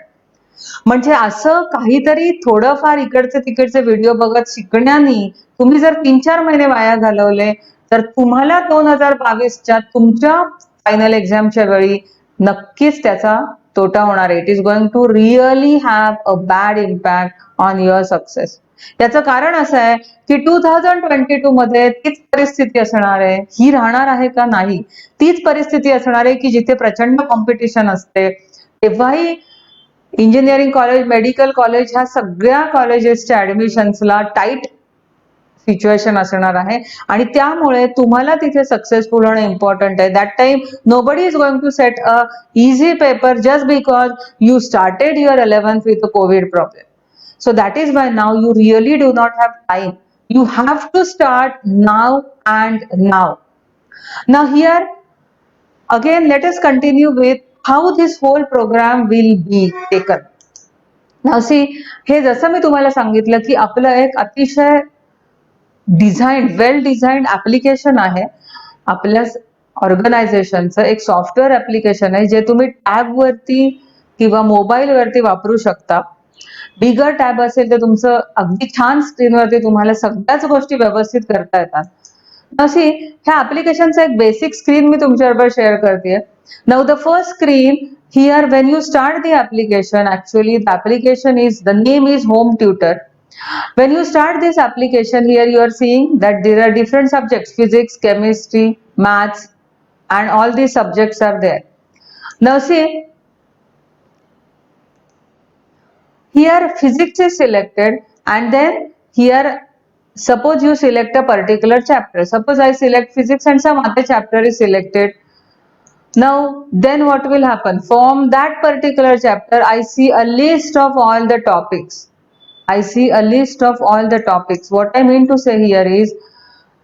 म्हणजे असं काहीतरी थोडंफार इकडचे तिकडचे व्हिडिओ बघत शिकण्यानी तुम्ही जर 3-4 महिने वाया घालवले तर तुम्हाला 2022च्या तुमच्या फायनल एक्झामच्या वेळी नक्कीच त्याचा तोटा होणार आहे. It is going to really have a bad impact on your success. याचं कारण असं आहे की 2022 मध्ये तीच परिस्थिती असणार आहे. ही राहणार आहे का? नाही. तीच परिस्थिती असणार आहे की जिथे प्रचंड कॉम्पिटिशन असते. तेव्हाही इंजिनिअरिंग कॉलेज, मेडिकल कॉलेज ह्या सगळ्या कॉलेजेसच्या ऍडमिशन्सला टाईट सिच्युएशन असणार आहे आणि त्यामुळे तुम्हाला तिथे सक्सेसफुल होणं इम्पॉर्टंट आहे. That time nobody is going to set a easy paper just because you started your 11th with a COVID problem. So that is why now you really do not have time. You have to start now and now. Now here again let us continue with how this whole program will be taken. Now see, हे जसं मी तुम्हाला सांगितलं की आपलं एक अतिशय वेल designed application आहे. आपल्या ऑर्गनायझेशनचं एक सॉफ्टवेअर ऍप्लिकेशन आहे जे तुम्ही टॅब वरती किंवा मोबाईल वरती वापरू शकता. बिगर टॅब असेल तर तुमचं अगदी छान स्क्रीनवरती तुम्हाला सगळ्याच गोष्टी व्यवस्थित करता येतात. अशी ह्या ऍप्लिकेशनचं एक बेसिक स्क्रीन मी तुमच्याबरोबर शेअर करते. Now the first screen here when you start the application, actually the application is, the name is Home Tutor. When you start this application, here you are seeing that there are different subjects: physics, chemistry, maths, and all these subjects are there. Now see, here physics is selected and then here suppose you select a particular chapter. Suppose I select physics and some other chapter is selected. Now then what will happen? From that particular chapter I see a list of all the topics. I see a list of all the topics. What I mean to say here is,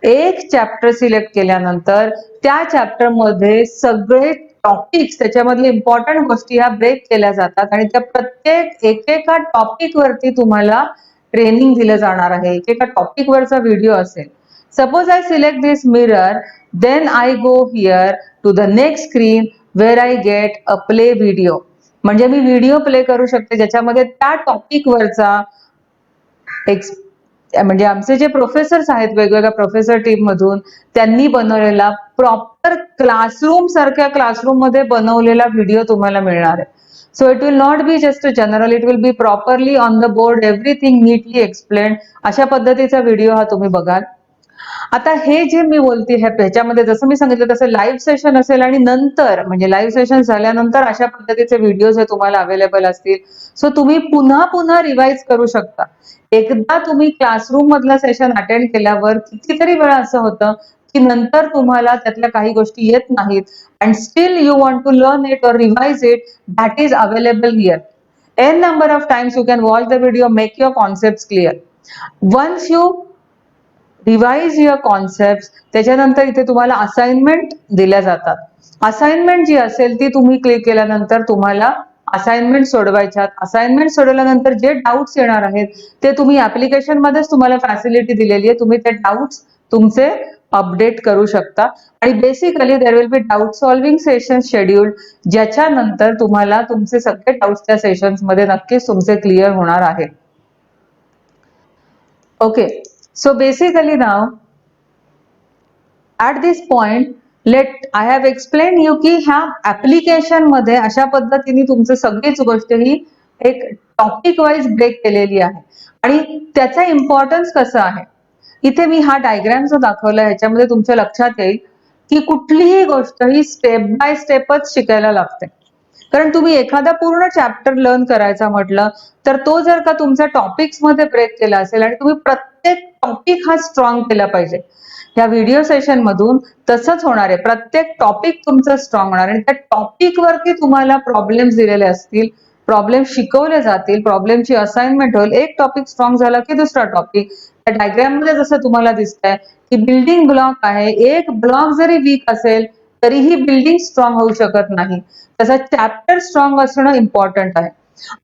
एक chapter select केल्यानंतर त्या chapter मध्ये सगळे topics, त्याच्यामधले important गोष्टी ह्या break केल्या जातात आणि त्या प्रत्येक एकेका टॉपिक वरती तुम्हाला ट्रेनिंग दिलं जाणार आहे. एकेका टॉपिक वरचा व्हिडिओ असेल. Suppose I select this mirror, then I go here to the next screen where I get a play video. म्हणजे मी व्हिडिओ प्ले करू शकते ज्याच्यामध्ये त्या टॉपिक वरचा म्हणजे आमचे जे प्रोफेसर्स आहेत वेगवेगळ्या प्रोफेसर टीम मधून त्यांनी बनवलेला प्रॉपर क्लासरूम सारख्या क्लासरूम मध्ये बनवलेला व्हिडिओ तुम्हाला मिळणार आहे. So it will not be just general, it will be properly on the board, everything neatly explain. अशा पद्धतीचा व्हिडिओ हा तुम्ही बघाल. आता हे जे मी बोलते ह्याच्यामध्ये जसं मी सांगितलं तसं लाईव्ह सेशन असेल आणि नंतर म्हणजे लाईव्ह सेशन झाल्यानंतर अशा पद्धतीचे व्हिडिओज हे तुम्हाला अवेलेबल असतील. सो तुम्ही पुन्हा पुन्हा रिवाइज करू शकता. एकदा तुम्ही क्लासरूम मधलं सेशन अटेंड केल्यावर कितीतरी वेळा असं होतं की नंतर तुम्हाला त्यातल्या काही गोष्टी येत नाहीत and still you want to learn it or revise it. That is available here. n number of times you can watch the video, make your concepts clear. Once you revise your concept, त्याच्यानंतर इथे तुम्हाला assignment दिल्या जातात. Assignment जी असेल ती तुम्ही click केल्यानंतर तुम्हाला असाइनमेंट सोडवायच्यात. असाइनमेंट सोडवल्यानंतर जे डाऊट्स येणार आहेत ते तुम्ही ऍप्लिकेशन मध्येच तुम्हाला फॅसिलिटी दिलेली आहे. तुम्ही ते डाऊट्स तुमचे अपडेट करू शकता आणि basically there will be doubt solving session scheduled, ज्याच्यानंतर तुम्हाला तुमचे सगळे डाऊट्स त्या सेशन्स मध्ये नक्कीच तुमचे क्लिअर होणार आहेत. Okay, so basically now at this point I have explained you की ह्या ऍप्लिकेशन मध्ये अशा पद्धतीने तुमचं सगळीच गोष्ट ही एक टॉपिक वाइज ब्रेक केलेली आहे आणि त्याचा इम्पॉर्टन्स कसं आहे. इथे मी हा डायग्राम जो दाखवला ह्याच्यामध्ये तुमच्या लक्षात येईल की कुठलीही गोष्ट ही स्टेप बाय स्टेपच शिकायला लागते. कारण तुम्ही एखादा पूर्ण चॅप्टर लर्न करायचा म्हटलं तर तो जर का तुमच्या टॉपिक्स मध्ये ब्रेक केला असेल आणि तुम्ही प्रत्येक टॉपिक हा स्ट्रॉंग केला पाहिजे. या व्हिडिओ सेशन मधून तसंच होणार आहे. प्रत्येक टॉपिक तुमचं स्ट्रॉंग होणार आणि त्या टॉपिक वरती तुम्हाला प्रॉब्लेम्स दिलेले असतील, प्रॉब्लेम शिकवले जातील, प्रॉब्लेमची असाइनमेंट होईल. एक टॉपिक स्ट्रॉंग झाला की दुसरा टॉपिक. त्या डायग्राम मध्ये जसं तुम्हाला दिसतंय की बिल्डिंग ब्लॉक आहे, एक ब्लॉक जरी वीक असेल तरीही बिल्डिंग स्ट्रॉंग होऊ शकत नाही. तसं चॅप्टर स्ट्रॉंग असणं इम्पॉर्टंट आहे.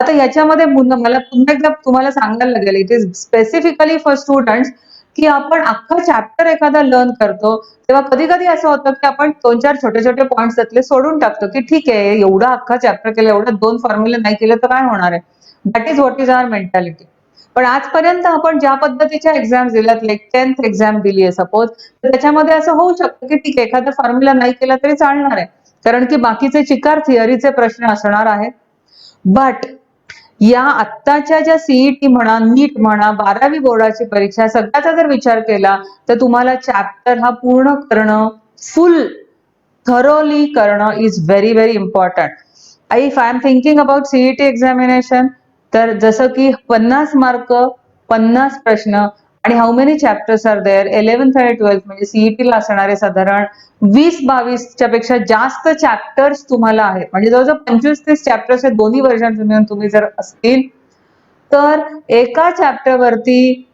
आता याच्यामध्ये मला पुन्हा एकदा तुम्हाला सांगायला लागेल, it is specifically for students, की आपण अख्खा चॅप्टर एखादा लर्न करतो तेव्हा कधी कधी असं होतं की आपण 2-4 छोटे छोटे पॉइंट्स त्यातले सोडून टाकतो, की ठीक आहे एवढा अख्खा चॅप्टर केलं, एवढं 2 फॉर्म्युले नाही केलं तर काय होणार आहे. That is what is our mentality. पण आजपर्यंत आपण ज्या पद्धतीच्या एक्झाम दिल्यात, लाईक 10th एक्झाम दिली आहे सपोज, तर त्याच्यामध्ये असं होऊ शकतं की ठीक आहे एखादा फॉर्म्युला नाही केला तरी चालणार आहे, कारण की बाकीचे चिकार थिअरीचे प्रश्न असणार आहेत. बट या आत्ताच्या ज्या सीईटी म्हणा, नीट म्हणा, 12वी बोर्डाची परीक्षा, सगळ्याचा जर विचार केला तर तुम्हाला चॅप्टर हा पूर्ण करणं, फुल थरोली करणं is very very important. If I am thinking about CET examination, तर जसं की 50 मार्क, 50 प्रश्न, आणि how many chapters are there, 11th आणि 12th म्हणजे सीईटीला असणारे साधारण 20-22 च्या पेक्षा जास्त चॅप्टर्स तुम्हाला आहेत. म्हणजे जवळजवळ 25-30 चॅप्टर्स हे दोन्ही वर्षांचे मिळून तुम्ही जर असतील तर एका चॅप्टर वरती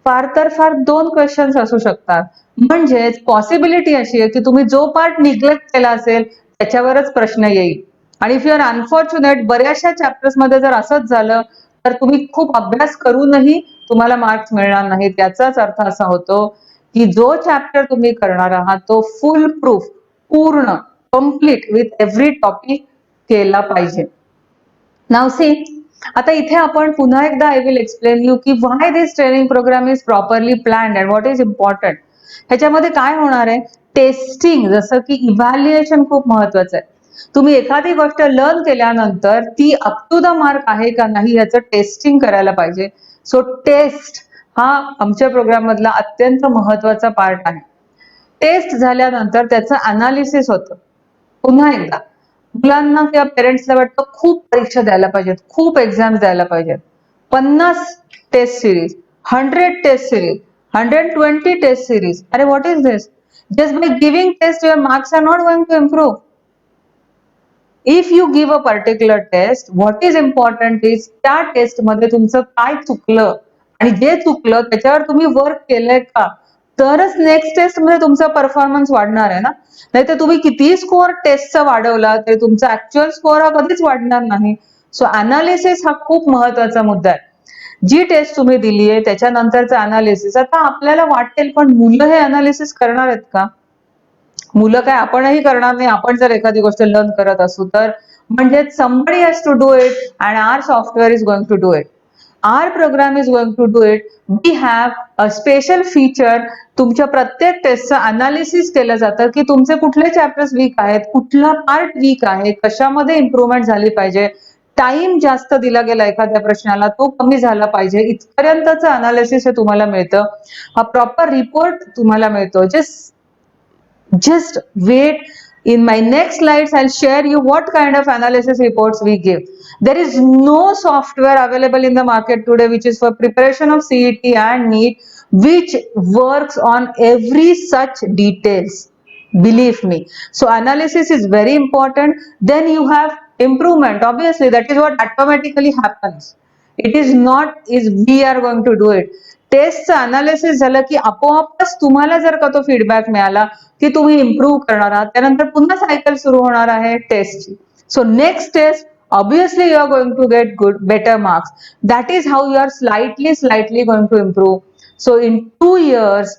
फार तर फार 2 क्वेश्चन्स असू शकतात. म्हणजेच पॉसिबिलिटी अशी आहे की तुम्ही जो पार्ट निग्लेक्ट केला असेल त्याच्यावरच प्रश्न येईल. आणि इफ यू आर अनफॉर्च्युनेट, बऱ्याचशा चॅप्टर्स मध्ये जर असंच झालं तर तुम्ही खूप अभ्यास करूनही तुम्हाला मार्क्स मिळणार नाहीत. याचाच अर्थ असा होतो की जो चॅप्टर तुम्ही करणार आहात तो फुल प्रूफ, पूर्ण, कम्प्लीट विथ एव्हरी टॉपिक केला पाहिजे. नाव सी, आता इथे आपण पुन्हा एकदा आय विल एक्सप्लेन यू की why this training program is properly planned and what is important. ह्याच्यामध्ये काय होणार आहे, टेस्टिंग, जसं की इव्हॅल्युएशन खूप महत्वाचं आहे. तुम्ही एखादी गोष्ट लर्न केल्यानंतर ती अप टू द मार्क आहे का नाही याचं टेस्टिंग करायला पाहिजे. सो टेस्ट हा आमच्या प्रोग्राम मधला अत्यंत महत्वाचा पार्ट आहे. टेस्ट झाल्यानंतर त्याचं अनालिसिस होतं. पुन्हा एकदा मुलांना किंवा पेरेंट्सला वाटतं खूप परीक्षा द्यायला पाहिजेत, खूप एक्झाम द्यायला पाहिजेत, 50 test series, 100 test series, 120 test series. अरे what is this? Just by giving test your marks are not going to improve. If you give a particular test, what is important is त्या test मध्ये तुमचं काय चुकलं आणि जे चुकलं त्याच्यावर तुम्ही वर्क केलंय का, तरच नेक्स्ट टेस्ट मध्ये तुमचा परफॉर्मन्स वाढणार आहे ना. नाहीतर तुम्ही कितीही स्कोअर टेस्टचा वाढवला तरी तुमचा ऍक्च्युअल स्कोअर हा कधीच वाढणार नाही. सो अनालिसिस हा खूप महत्वाचा मुद्दा आहे. जी टेस्ट तुम्ही दिली आहे त्याच्यानंतरचं अनालिसिस. आता आपल्याला वाटेल पण मुलं हे अनालिसिस करणार आहेत का? मुलं काय, आपणही करणार नाही. आपण जर एखादी गोष्ट लर्न करत असू तर, म्हणजे somebody has to do it and our software is going to do it. Our program is going to do it. We have a special feature. तुमच्या प्रत्येक टेस्टचं अनालिसिस केलं जातं की तुमचे कुठले चॅप्टर्स वीक आहेत, कुठला पार्ट वीक आहे, कशामध्ये इम्प्रूव्हमेंट झाली पाहिजे, टाइम जास्त दिला गेला एखाद्या प्रश्नाला तो कमी झाला पाहिजे, इथपर्यंतचं अनालिसिस हे तुम्हाला मिळतं. हा प्रॉपर रिपोर्ट तुम्हाला मिळतो. Just wait. In my next slides, I'll share you what kind of analysis reports we give. There is no software available in the market today which is for preparation of CET and NEET which works on every such details. Believe me. So analysis is very important. Then you have improvement. Obviously, that is what automatically happens. It is not is we are going to do it. टेस्टचं analysis झालं की आपोआपच तुम्हाला जर का तो feedback मिळाला की तुम्ही इम्प्रूव्ह करणार आहात, त्यानंतर पुन्हा सायकल सुरू होणार आहे टेस्टची. So next test obviously you are going to get better marks. That is how you are slightly going to improve. So in 2 years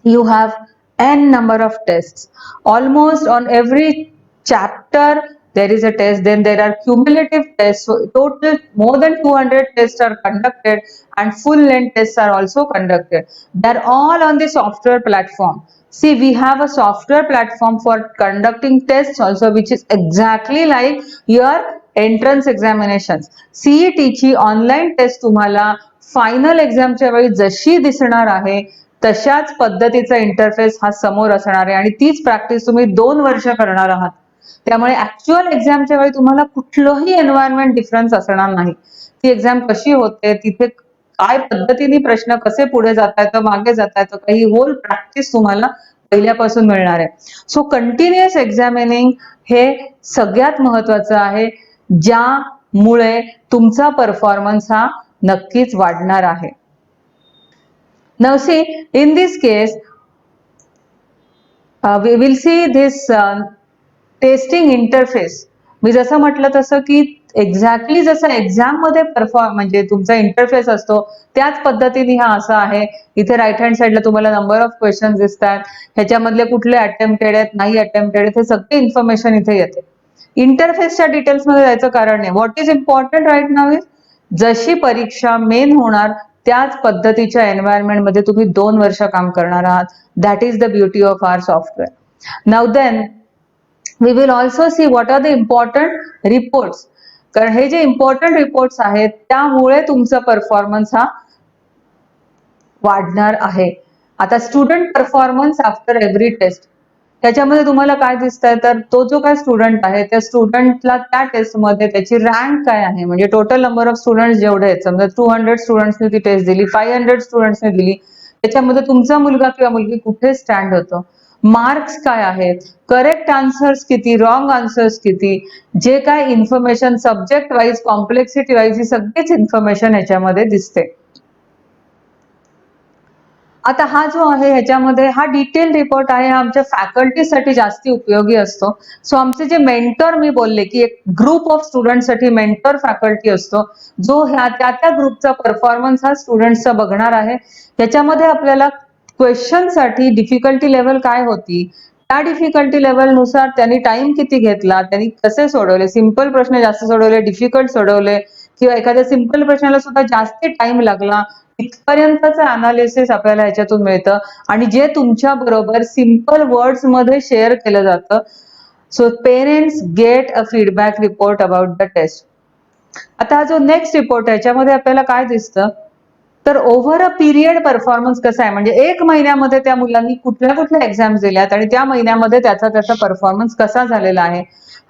you have n number of tests. Almost on every chapter there is a test. Then there are cumulative tests. So total more than 200 tests are conducted and full length tests are also conducted. They're all on the software platform. See, we have a software platform for conducting tests also, which is exactly like your entrance examinations. CET ची online taste तुम्हाला final एक्झामच्या वेळी जशी दिसणार आहे तशाच पद्धतीचा interface हा समोर असणार आहे आणि तीच प्रॅक्टिस तुम्ही 2 वर्ष करणार आहात. त्यामुळे ऍक्च्युअल एक्झामच्या वेळी तुम्हाला कुठलंही एन्व्हायरमेंट डिफरन्स असणार नाही. ती एक्झाम कशी होते, तिथे काय पद्धतीने प्रश्न कसे पुढे जातायत, मागे जातायत, काही होल प्रॅक्टिस तुम्हाला पहिल्यापासून मिळणार आहे. सो कंटिन्युअस एक्झामिनिंग हे सगळ्यात महत्वाचं आहे, ज्यामुळे तुमचा परफॉर्मन्स हा नक्कीच वाढणार आहे. Now see, in this case, we will see this testing interface. मी जसं म्हटलं तसं की एक्झॅक्टली जसं एक्झाम मध्ये परफॉर्म म्हणजे तुमचा इंटरफेस असतो त्याच पद्धतीने हा असा आहे. इथे राईट हँड साईडला तुम्हाला नंबर ऑफ क्वेश्चन दिसतात. ह्याच्यामधले कुठले अटेम्प्टेड आहेत, नाही अटेम्प्टेड आहेत, हे सगळे इन्फॉर्मेशन इथे येते. इंटरफेसच्या डिटेल्स मध्ये जायचं कारण नाही. What is important right now is जशी परीक्षा मेन होणार त्याच पद्धतीच्या एन्व्हायरमेंट मध्ये तुम्ही 2 वर्ष काम करणार आहात. That is the beauty of our software. Now then we will also see what are the important reports. कारण हे जे इम्पॉर्टंट रिपोर्ट्स आहेत त्यामुळे तुमचा परफॉर्मन्स हा वाढणार आहे. आता student performance after every test, त्याच्यामध्ये तुम्हाला काय दिसतंय तर तो जो काय स्टुडंट आहे त्या स्टुडंटला त्या टेस्टमध्ये त्याची रँक काय आहे, म्हणजे टोटल नंबर ऑफ स्टुडंट्स जेवढे आहेत, समजा 200 स्टुडंट्सनी ती टेस्ट दिली, 500 स्टुडंट्सने दिली, त्याच्यामध्ये तुमचा मुलगा किंवा मुलगी कुठे स्टँड होतो, मार्क्स काय आहेत, करेक्ट आन्सर्स किती, रॉंग आन्सर्स किती, जे काय information subject wise complexity wise ही सगळीच इन्फॉर्मेशन ह्याच्यामध्ये दिसते. आता हा जो आहे ह्याच्यामध्ये हा डिटेल रिपोर्ट आहे, हा आमच्या फॅकल्टीसाठी जास्ती उपयोगी असतो. सो आमचे जे मेंटर मी बोलले की एक ग्रुप ऑफ स्टुडंटसाठी मेंटर फॅकल्टी असतो जो ह्या त्या ग्रुपचा परफॉर्मन्स हा स्टुडंटचा बघणार आहे. त्याच्यामध्ये आपल्याला क्वेश्चनसाठी डिफिकल्टी लेवल काय होती, त्या डिफिकल्टी लेवल नुसार त्यांनी टाइम किती घेतला, त्यांनी कसे सोडवले, सिंपल प्रश्न जास्त सोडवले, डिफिकल्ट सोडवले किंवा एखाद्या सिंपल प्रश्नाला सुद्धा जास्त टाइम लागला, इथपर्यंतचं अनालिसिस आपल्याला ह्याच्यातून मिळतं आणि जे तुमच्या बरोबर सिंपल वर्ड्स मध्ये शेअर केलं जातं. So parents get a feedback report about the test. आता हा जो नेक्स्ट रिपोर्ट आहे याच्यामध्ये आपल्याला काय दिसतं तर ओव्हर अ पिरियड परफॉर्मन्स कसा आहे, म्हणजे 1 महिन्यामध्ये त्या मुलांनी कुठल्या कुठल्या एक्झाम्स दिल्यात आणि त्या महिन्यामध्ये त्याचा परफॉर्मन्स कसा झालेला आहे.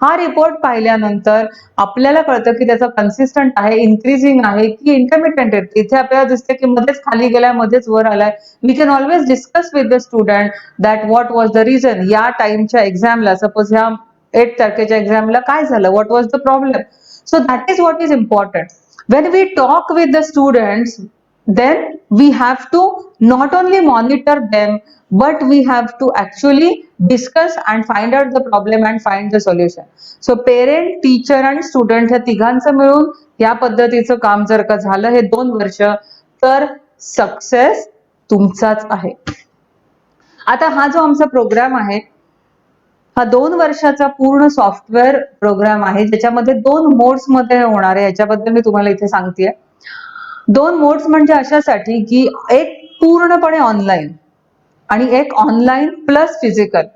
हा रिपोर्ट पाहिल्यानंतर आपल्याला कळतं की त्याचा कन्सिस्टंट आहे, इन्क्रीजिंग आहे की इंटरमिडिएट आहे. इथे आपल्याला दिसते की मध्येच खाली गेलाय, मध्येच वर आलाय. We can always discuss with the student that what was the reason, या टाइमच्या एक्झामला सपोज ह्या 8 तारखेच्या एक्झामला काय झालं, what was the problem. So that is what is important. When we talk with the students, then we have to not only monitor them, but we have to actually discuss and find out the problem and find the solution. So parent, teacher and student ह्या तिघांचं मिळून या पद्धतीचं काम जर का झालं हे 2 वर्ष तर सक्सेस तुमचाच आहे. आता हा जो आमचा प्रोग्राम आहे हा 2 वर्षाचा पूर्ण सॉफ्टवेअर प्रोग्राम आहे ज्याच्यामध्ये 2 मोड्स मध्ये होणार आहे. याच्याबद्दल मी तुम्हाला इथे सांगतेय. 2 मोड्स म्हणजे अशासाठी की एक पूर्णपणे ऑनलाईन आणि एक ऑनलाईन प्लस फिजिकल.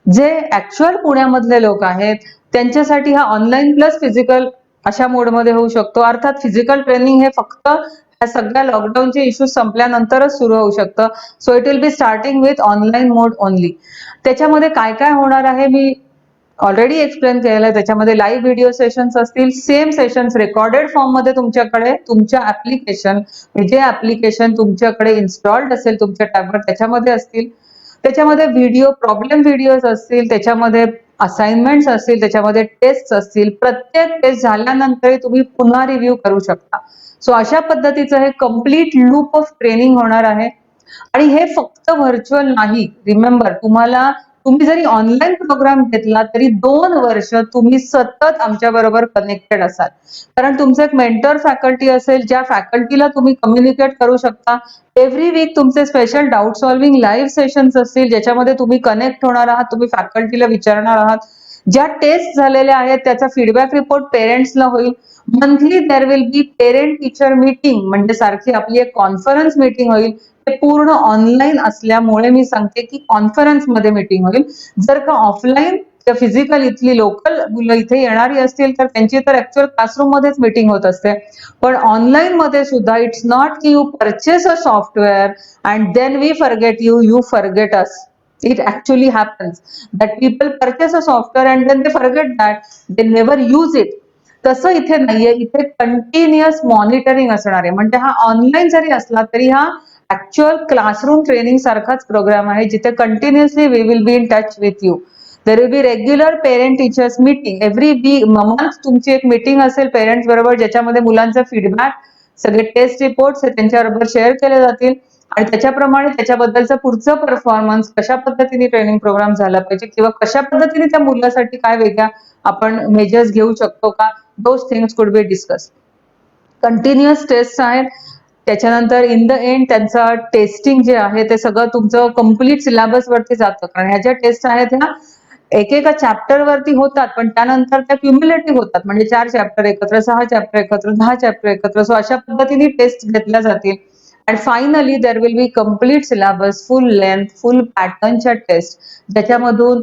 जे ऍक्च्युअल पुण्यामधले लोक आहेत त्यांच्यासाठी हा ऑनलाईन प्लस फिजिकल अशा मोडमध्ये होऊ शकतो. अर्थात फिजिकल ट्रेनिंग हे फक्त या सगळ्या लॉकडाऊनचे इश्यूज संपल्यानंतरच सुरू होऊ शकतं. So it will be starting with online mode only. त्याच्यामध्ये काय काय होणार आहे मी ऑलरेडी एक्सप्लेन केलेलं आहे. त्याच्यामध्ये लाईव्ह व्हिडिओ सेशन्स असतील, सेम सेशन्स रेकॉर्डेड फॉर्म मध्ये तुमच्याकडे तुमच्या ऍप्लिकेशन जे ऍप्लिकेशन तुमच्याकडे इन्स्टॉल्ड असेल तुमच्या टॅबवर त्याच्यामध्ये असतील. त्याच्यामध्ये व्हिडिओ प्रॉब्लेम व्हिडिओज असतील, त्याच्यामध्ये असाइनमेंट्स असतील, त्याच्यामध्ये टेस्ट असतील. प्रत्येक टेस्ट झाल्यानंतर तुम्ही पुन्हा रिव्ह्यू करू शकता. सो अशा पद्धतीचं हे कम्प्लीट लूप ऑफ ट्रेनिंग होणार आहे आणि हे फक्त व्हर्च्युअल नाही. रिमेंबर तुम्ही जरी ऑनलाईन प्रोग्राम घेतला तरी 2 वर्ष तुम्ही सतत आमच्या बरोबर कनेक्टेड असाल. कारण तुमचं एक मेंटर फॅकल्टी असेल ज्या फॅकल्टीला तुम्ही कम्युनिकेट करू शकता. एव्हरी वीक तुमचे special doubt solving live sessions असतील ज्याच्यामध्ये तुम्ही कनेक्ट होणार आहात, तुम्ही फॅकल्टीला विचारणार आहात. ज्या टेस्ट झालेल्या आहेत त्याचा फीडबॅक रिपोर्ट पेरेंट्सला होईल. Monthly there will be parent teacher meeting म्हणजे सारखी आपली एक कॉन्फरन्स मीटिंग होईल. ते पूर्ण ऑनलाईन असल्यामुळे मी सांगते की कॉन्फरन्स मध्ये मीटिंग होईल. जर का ऑफलाईन फिजिकल इथली लोकल मुलं इथे येणारी असतील तर त्यांची तर ऍक्च्युअल क्लासरूम मध्येच मीटिंग होत असते. पण ऑनलाईन मध्ये सुद्धा इट्स नॉट की you purchase a software and then we forget you forget us. It actually happens that people purchase a software and then they forget that they never use it. तसं इथे नाहीये. इथे continuous monitoring असणार आहे. म्हणजे हा online जरी असला तरी हा ऍक्च्युअल क्लासरूम ट्रेनिंग सारखाच प्रोग्राम आहे जिथे continuously we will be in touch with you. There will be regular parent teachers meeting every week. Month तुमची एक मीटिंग असेल पेरेंट्स बरोबर ज्याच्यामध्ये मुलांचा फीडबॅक, सगळे टेस्ट रिपोर्ट्स त्यांच्याबरोबर शेअर केले जातील. आणि त्याच्याप्रमाणे त्याच्याबद्दलचं पुढचं परफॉर्मन्स कशा पद्धतीने ट्रेनिंग प्रोग्राम झाला पाहिजे किंवा कशा पद्धतीने त्या मुलासाठी काय वेगळ्या आपण मेजर्स घेऊ शकतो का, those things could be discuss. Continuous taste आहेत. त्याच्यानंतर इन द एंड त्यांचं टेस्टिंग जे आहे ते सगळं तुमचं कम्प्लीट सिलेबस वरती जातं. कारण ह्या ज्या टेस्ट आहेत ह्या एकेका चॅप्टर वरती होतात, पण त्यानंतर त्या क्युम्युलेटिव्ह होतात. म्हणजे 4 चॅप्टर एकत्र, 6 चॅप्टर एकत्र, 10 चॅप्टर एकत्र. सो अशा पद्धतीने टेस्ट घेतल्या जातील. And finally there will be complete syllabus, full length, full patternच्या टेस्ट, ज्याच्यामधून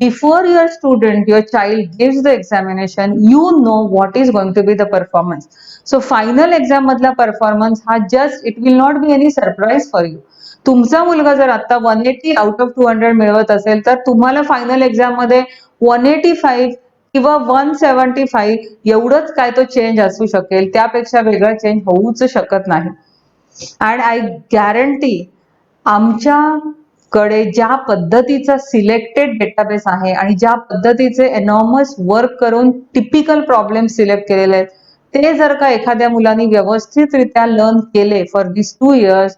before your student, your child gives the examination, you know what is going to be the performance. So final exam मधला performance हा just it will not be any surprise for you. तुमचा मुलगा जर आता 180 out of 200 मिळवत असेल तर तुम्हाला फायनल एक्झाम मध्ये 185 किंवा 175 एवढंच काय तो चेंज असू शकेल, त्यापेक्षा वेगळा चेंज होऊच शकत नाही. अँड आय गॅरंटी आमच्याकडे ज्या पद्धतीचा सिलेक्टेड डेटाबेस आहे आणि ज्या पद्धतीचे एनॉर्मस वर्क करून टिपिकल प्रॉब्लेम सिलेक्ट केलेले आहेत, ते जर का एखाद्या मुलांनी व्यवस्थितरित्या लर्न केले फॉर दिस 2 इयर्स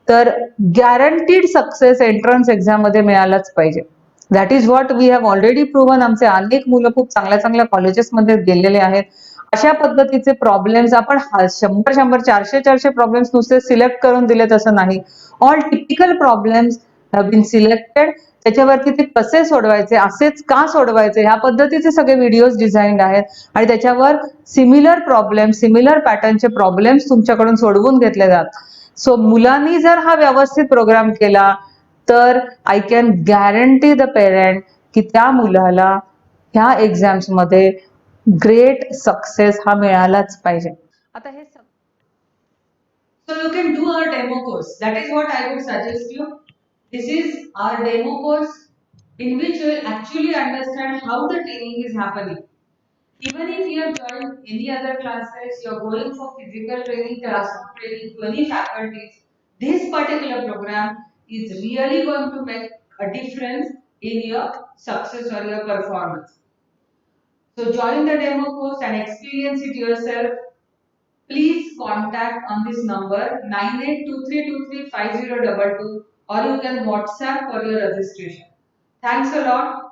तर गॅरंटीड सक्सेस एंट्रन्स एक्झाम मध्ये मिळालाच पाहिजे. That is what we have already proven. आमचे अनेक मुलं खूप चांगल्या चांगल्या कॉलेजेसमध्ये गेलेले आहेत. अशा पद्धतीचे प्रॉब्लेम्स आपण 100 400 प्रॉब्लेम्स नुसते सिलेक्ट करून दिलेत असं नाही. All typical problems have been selected. त्याच्यावरती ते कसे सोडवायचे, असेच का सोडवायचे, ह्या पद्धतीचे सगळे व्हिडिओज डिझाईन्ड आहेत आणि त्याच्यावर सिमिलर प्रॉब्लेम, सिमिलर पॅटर्नचे प्रॉब्लेम्स तुमच्याकडून सोडवून घेतले जातात. सो मुलांनी जर हा व्यवस्थित प्रोग्राम केला तर I can guarantee the parent की त्या मुलाला ह्या एक्झाम्स मध्ये ग्रेट सक्सेस हा मिळालाच पाहिजे. आता हे so you can do our demo course. That is what I would suggest you. This is our demo course in which you will actually understand how the training is happening. Even if you have joined any other classes, you are going for physical training, classroom training to any faculties, this particular program is really going to make a difference in your success or your performance. So join the demo course and experience it yourself. Please contact on this number 9823235022 or you can WhatsApp for your registration. Thanks a lot.